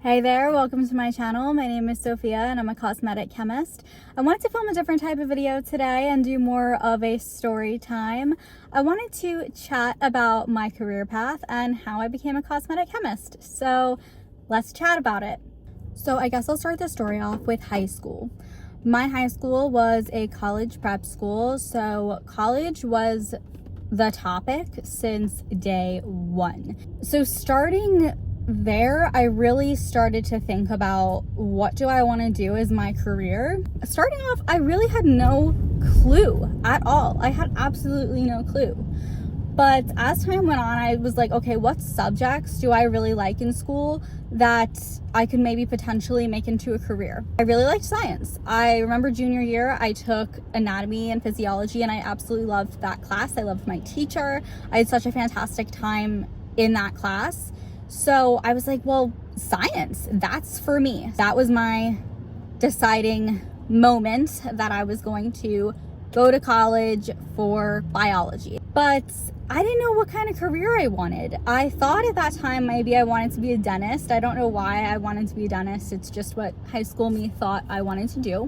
Hey there, welcome to my channel. My name is Sophia and I'm a cosmetic chemist. I wanted to film a different type of video today and do more of a story time. I wanted to chat about my career path and how I became a cosmetic chemist. So let's chat about it. So I guess I'll start the story off with high school. My high school was a college prep school, so college was the topic since day one. So starting there, I really started to think about what do I want to do as my career. Starting off, I really had no clue at all. I had absolutely no clue. But as time went on, I was like, okay, what subjects do I really like in school that I could maybe potentially make into a career? I really liked science. I remember junior year, I took anatomy and physiology, and I absolutely loved that class. I loved my teacher. I had such a fantastic time in that class. So I was like, well, science, that's for me. That was my deciding moment that I was going to go to college for biology. But I didn't know what kind of career I wanted. I thought at that time maybe I wanted to be a dentist. I don't know why I wanted to be a dentist. It's just what high school me thought I wanted to do.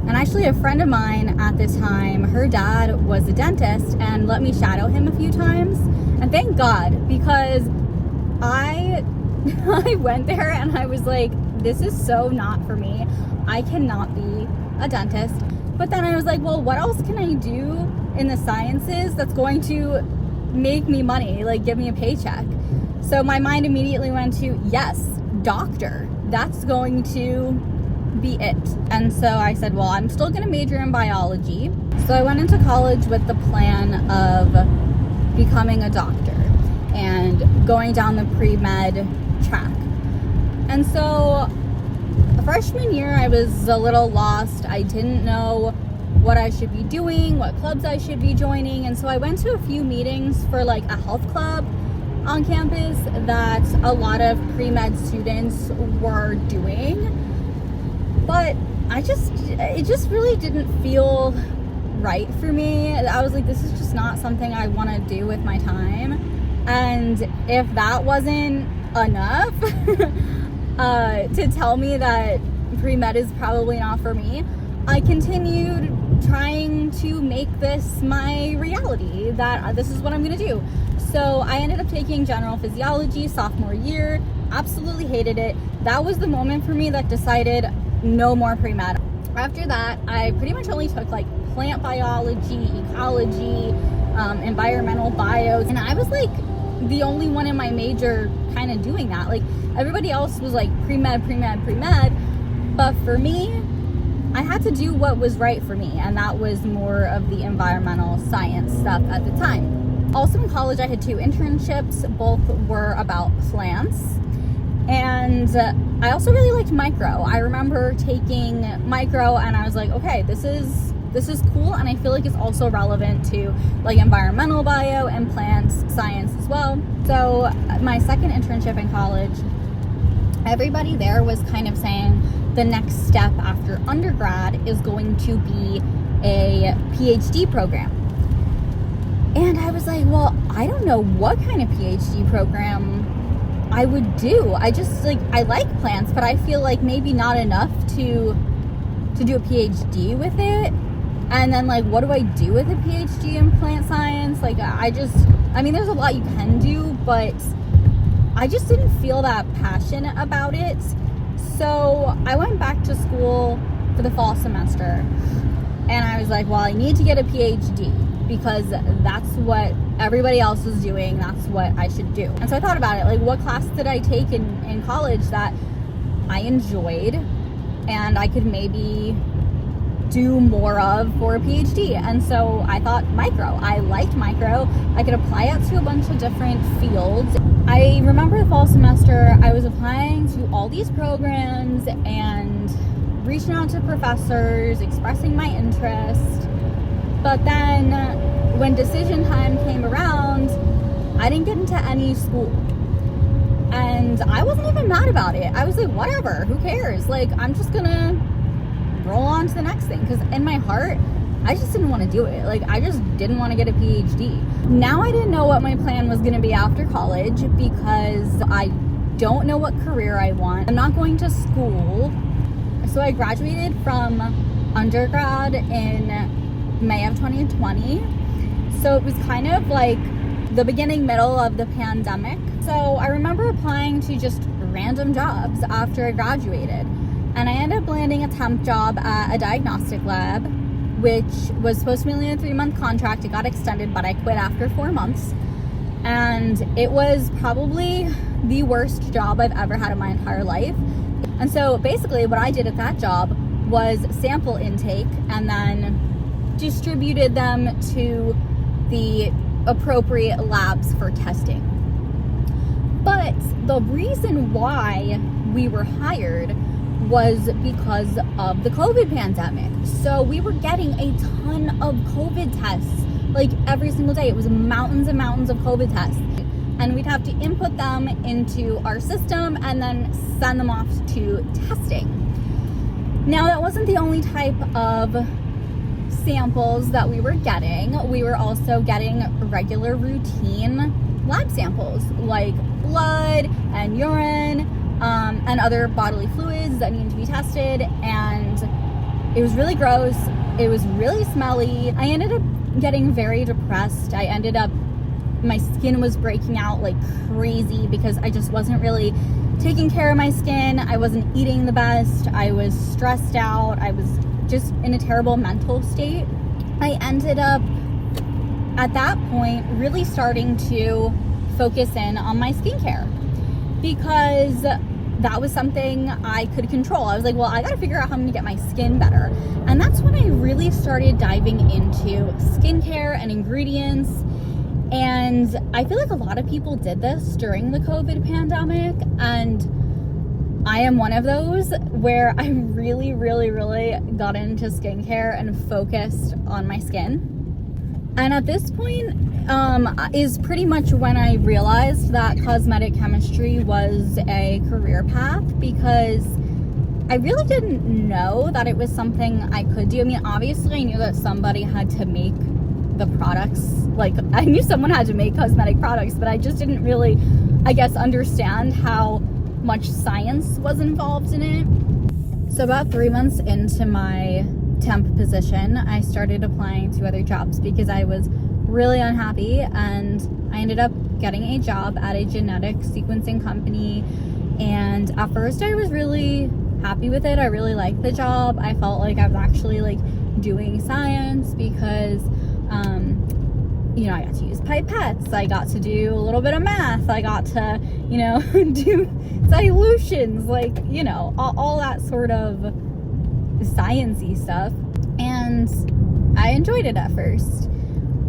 And actually a friend of mine at the time, her dad was a dentist and let me shadow him a few times. And thank God, because I went there and I was like, this is so not for me. I cannot be a dentist. But then I was like, well, what else can I do in the sciences that's going to make me money, like give me a paycheck? So my mind immediately went to, yes, doctor. That's going to be it. And so I said, well, I'm still going to major in biology. So I went into college with the plan of becoming a doctor and going down the pre-med track. And so freshman year, I was a little lost. I didn't know what I should be doing, what clubs I should be joining. And so I went to a few meetings for like a health club on campus that a lot of pre-med students were doing. But it just really didn't feel right for me. I was like, this is just not something I want to do with my time. And if that wasn't enough to tell me that pre-med is probably not for me, I continued trying to make this my reality, that this is what I'm gonna do. So I ended up taking general physiology sophomore year, absolutely hated it. That was the moment for me that decided no more pre-med. After that, I pretty much only took like plant biology, ecology, environmental bios, and I was like the only one in my major kind of doing that. Like everybody else was like pre-med, but for me, I had to do what was right for me, and that was more of the environmental science stuff at the time. Also in college, I had 2 internships. Both were about plants, and I also really liked micro. I remember taking micro and I was like, okay, this is cool, and I feel like it's also relevant to like environmental bio and plants science as well. So my second internship in college, everybody there was kind of saying the next step after undergrad is going to be a PhD program. And I was like, well, I don't know what kind of PhD program I would do. I just I like plants, but I feel like maybe not enough to do a PhD with it. And then what do I do with a PhD in plant science? There's a lot you can do, but I just didn't feel that passionate about it. So I went back to school for the fall semester and I was like, well, I need to get a PhD because that's what everybody else is doing. That's what I should do. And so I thought about it, what class did I take in college that I enjoyed and I could maybe do more of for a PhD? And so I thought micro. I liked micro. I could apply it to a bunch of different fields. I remember the fall semester, I was applying to all these programs and reaching out to professors, expressing my interest. But then when decision time came around, I didn't get into any school. And I wasn't even mad about it. I was like, whatever, who cares? I'm just gonna roll on to the next thing, because in my heart I just didn't want to do it. I just didn't want to get a PhD. Now I didn't know what my plan was going to be after college because I don't know what career I want. I'm not going to school. So I graduated from undergrad in May of 2020. So it was kind of like the beginning, middle of the pandemic. So I remember applying to just random jobs after I graduated. And I ended up landing a temp job at a diagnostic lab, which was supposed to be only a 3-month contract. It got extended, but I quit after 4 months. And it was probably the worst job I've ever had in my entire life. And so basically what I did at that job was sample intake and then distributed them to the appropriate labs for testing. But the reason why we were hired was because of the COVID pandemic. So we were getting a ton of COVID tests, like every single day. It was mountains and mountains of COVID tests. And we'd have to input them into our system and then send them off to testing. Now, that wasn't the only type of samples that we were getting. We were also getting regular routine lab samples like blood and urine and other bodily fluids that needed to be tested. And it was really gross. It was really smelly. I ended up getting very depressed. My skin was breaking out like crazy because I just wasn't really taking care of my skin. I wasn't eating the best. I was stressed out. I was just in a terrible mental state. I ended up at that point really starting to focus in on my skincare because that was something I could control. I was like, well, I gotta figure out how I'm gonna get my skin better. And that's when I really started diving into skincare and ingredients. And I feel like a lot of people did this during the COVID pandemic, and I am one of those where I really got into skincare and focused on my skin. And at this point is pretty much when I realized that cosmetic chemistry was a career path, because I really didn't know that it was something I could do. I mean, obviously I knew that somebody had to make the products. Like, I knew someone had to make cosmetic products, but I just didn't really, I guess, understand how much science was involved in it. So about 3 months into my temp position, I started applying to other jobs because I was really unhappy, and I ended up getting a job at a genetic sequencing company. And at first I was really happy with it. I really liked the job. I felt like I was actually like doing science because you know, I got to use pipettes, I got to do a little bit of math, I got to, you know, do dilutions, like, you know, all that sort of science-y stuff. And I enjoyed it at first.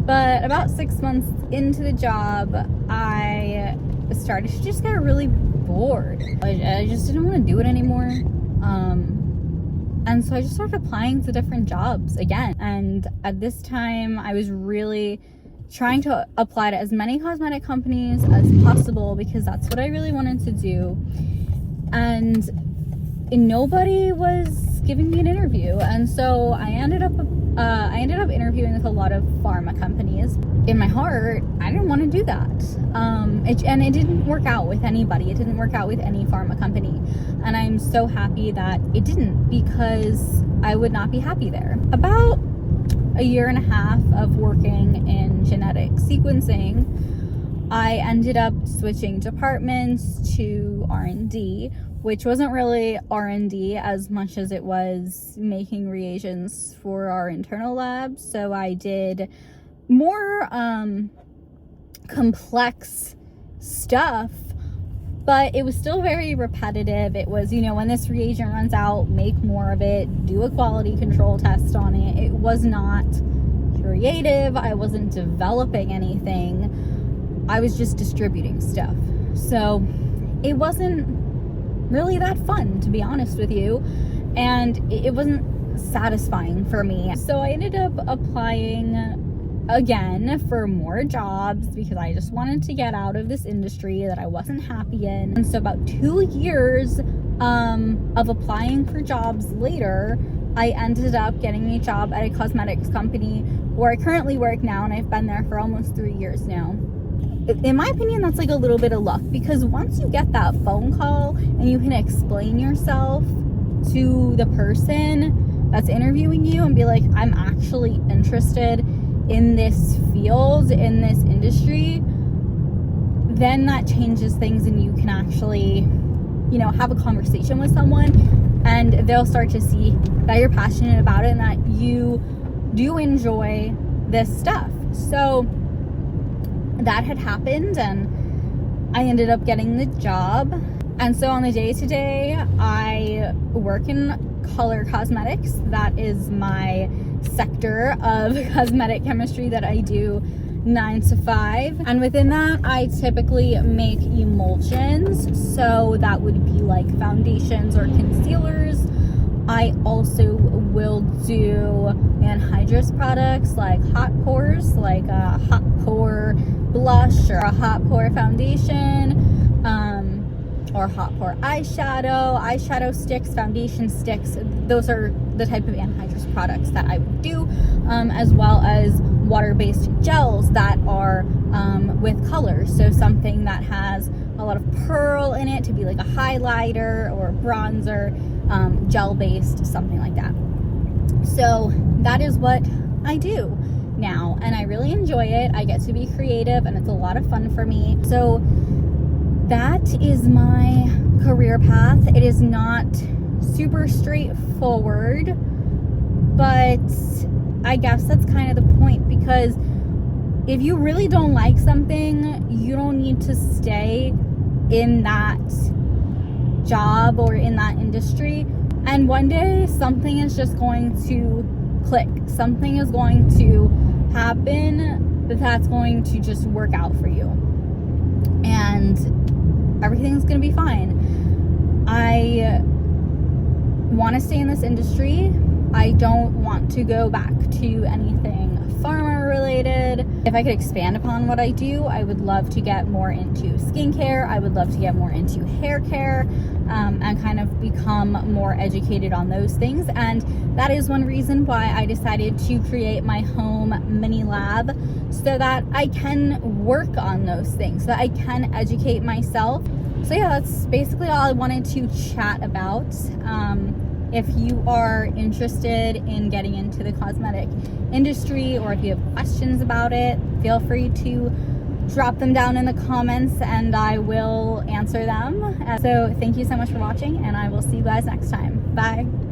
But about 6 months into the job, I started to just get really bored. I just didn't want to do it anymore. And so I just started applying to different jobs again. And at this time, I was really trying to apply to as many cosmetic companies as possible because that's what I really wanted to do. And nobody was giving me an interview. And so I ended up interviewing with a lot of pharma companies. In my heart, I didn't want to do that. And it didn't work out with anybody. It didn't work out with any pharma company. And I'm so happy that it didn't, because I would not be happy there. About a year and a half of working in genetic sequencing, I ended up switching departments to R&D, which wasn't really R&D as much as it was making reagents for our internal labs. So I did more complex stuff, but it was still very repetitive. It was, you know, when this reagent runs out, make more of it, do a quality control test on it. It was not creative. I wasn't developing anything. I was just distributing stuff. So it wasn't really that fun, to be honest with you, and it wasn't satisfying for me. So I ended up applying again for more jobs because I just wanted to get out of this industry that I wasn't happy in. And so about 2 years of applying for jobs later, I ended up getting a job at a cosmetics company where I currently work now, and I've been there for almost 3 years now. in my opinion, that's like a little bit of luck, because once you get that phone call and you can explain yourself to the person that's interviewing you and be like, I'm actually interested in this field, in this industry, then that changes things, and you can actually, you know, have a conversation with someone, and they'll start to see that you're passionate about it and that you do enjoy this stuff. So that had happened, and I ended up getting the job. And so on the day-to-day, I work in color cosmetics. That is my sector of cosmetic chemistry that I do 9 to 5. And within that, I typically make emulsions. So that would be like foundations or concealers. I also will do anhydrous products like hot pours, like a hot pour blush or a hot pour foundation, or hot pour eyeshadow sticks, foundation sticks. Those are the type of anhydrous products that I would do, as well as water-based gels that are with color. So something that has a lot of pearl in it to be like a highlighter or a bronzer, gel-based, something like that. So that is what I do now, and I really enjoy it. I get to be creative, and it's a lot of fun for me. So that is my career path. It is not super straightforward, but I guess that's kind of the point, because if you really don't like something, you don't need to stay in that job or in that industry. And one day something is just going to click. Something is going to happen that's going to just work out for you, and everything's going to be fine. I want to stay in this industry. I don't want to go back to anything pharma related. If I could expand upon what I do, I would love to get more into skincare. I would love to get more into hair care, and kind of become more educated on those things. And that is one reason why I decided to create my home mini lab, so that I can work on those things, so that I can educate myself. So yeah, that's basically all I wanted to chat about. If you are interested in getting into the cosmetic industry, or if you have questions about it, feel free to drop them down in the comments and I will answer them. So thank you so much for watching, and I will see you guys next time. Bye.